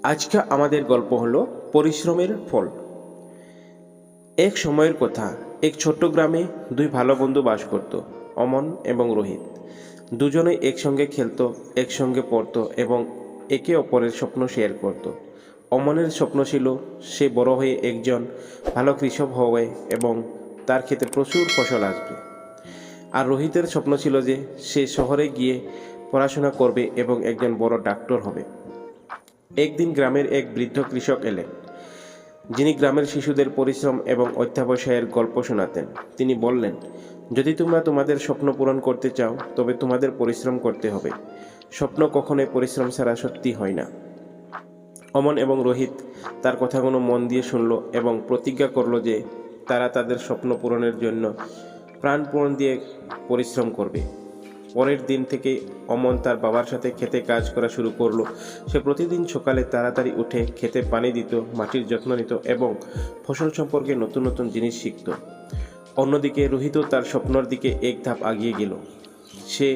আজকে আমাদের গল্প হলো পরিশ্রমের ফল। এক সময়ের কথা, এক ছোট্ট গ্রামে দুই ভালো বন্ধু বাস করত, অমন এবং রোহিত। দুজনেই একসঙ্গে খেলতো, একসঙ্গে পড়তো এবং একে অপরের স্বপ্ন শেয়ার করত। অমনের স্বপ্ন ছিল সে বড় হয়ে একজন ভালো কৃষক হবে এবং তার ক্ষেতে প্রচুর ফসল আসবে। আর রোহিতের স্বপ্ন ছিল যে সে শহরে গিয়ে পড়াশোনা করবে এবং একজন বড় ডাক্তার হবে। একদিন গ্রামের এক বৃদ্ধ কৃষক এলেন, যিনি গ্রামের শিশুদের পরিশ্রম এবং অধ্যবসায়ের গল্প শোনাতেন। তিনি বললেন, যদি তোমরা তোমাদের স্বপ্ন পূরণ করতে চাও তবে তোমাদের পরিশ্রম করতে হবে। স্বপ্ন কখনোই পরিশ্রম ছাড়া সত্যি হয় না। অমন এবং রোহিত তার কথাগুলো মন দিয়ে শুনল এবং প্রতিজ্ঞা করল যে তারা তাদের স্বপ্ন পূরণের জন্য প্রাণপণ দিয়ে পরিশ্রম করবে। পরের দিন থেকে অমন তার বাবার সাথে খেতে কাজ করা শুরু করলো। সে প্রতিদিন সকালে তাড়াতাড়ি উঠে খেতে পানি দিত, মাটির যত্ন নিত এবং ফসল সম্পর্কে নতুন নতুন জিনিস শিখত। অন্যদিকে রোহিতও তার স্বপ্নের দিকে এক ধাপ এগিয়ে গেল। সে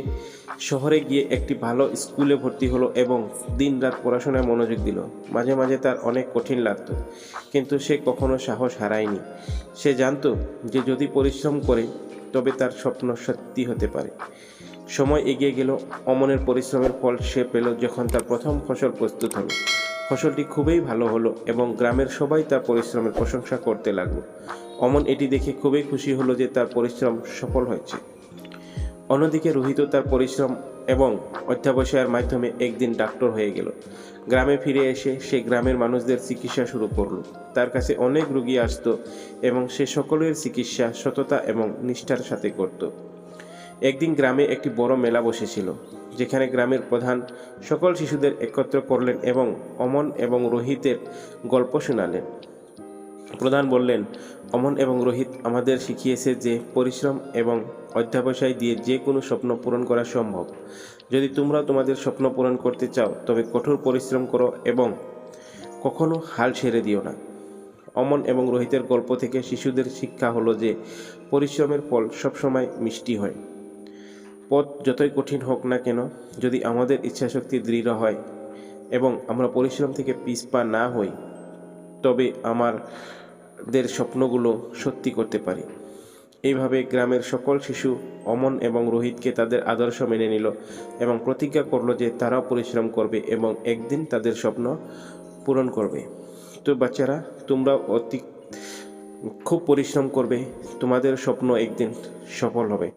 শহরে গিয়ে একটি ভালো স্কুলে ভর্তি হলো এবং দিনরাত পড়াশোনায় মনোযোগ দিল। মাঝে মাঝে তার অনেক কঠিন লাগত, কিন্তু সে কখনো সাহস হারায়নি। সে জানত যে যদি পরিশ্রম করে তবে তার স্বপ্ন সত্যি হতে পারে। সময় এগিয়ে গেল। অমনের পরিশ্রমের ফল সে পেল যখন তার প্রথম ফসল প্রস্তুত হলো। ফসলটি খুবই ভালো হলো এবং গ্রামের সবাই তার পরিশ্রমের প্রশংসা করতে লাগলো। অমন এটি দেখে খুবই খুশি হলো যে তার পরিশ্রম সফল হয়েছে। অন্যদিকে রোহিত তার পরিশ্রম এবং অধ্যবসায়ের মাধ্যমে একদিন ডাক্তার হয়ে গেল। গ্রামে ফিরে এসে সে গ্রামের মানুষদের চিকিৎসা শুরু করলো। তার কাছে অনেক রোগী আসতো এবং সে সকলের চিকিৎসা সততা এবং নিষ্ঠার সাথে করত। একদিন গ্রামে একটি বড় মেলা বসেছিল, যেখানে গ্রামের প্রধান সকল শিশুদের একত্র করলেন এবং অমন এবং রোহিতের গল্প শোনালেন। প্রধান বললেন, অমন এবং রোহিত আমাদের শিখিয়েছে যে পরিশ্রম এবং অধ্যবসায় দিয়ে যে কোনো স্বপ্ন পূরণ করা সম্ভব। যদি তোমরা তোমাদের স্বপ্ন পূরণ করতে চাও তবে কঠোর পরিশ্রম করো এবং কখনো হাল ছেড়ে দিও না। অমন এবং রোহিতের গল্প থেকে শিশুদের শিক্ষা হলো যে পরিশ্রমের ফল সবসময় মিষ্টি হয়। পথ যতই কঠিন হোক না কেন, যদি আমাদের ইচ্ছাশক্তি দৃঢ় হয় এবং আমরা পরিশ্রম থেকে পিছপা না হই, তবে আমাদের স্বপ্নগুলো সত্যি করতে পারি। এইভাবে গ্রামের সকল শিশু অমন এবং রোহিতকে তাদের আদর্শ মেনে নিল এবং প্রতিজ্ঞা করলো যে তারাও পরিশ্রম করবে এবং একদিন তাদের স্বপ্ন পূরণ করবে। তো বাচ্চারা, তোমরা খুব পরিশ্রম করবে, তোমাদের স্বপ্ন একদিন সফল হবে।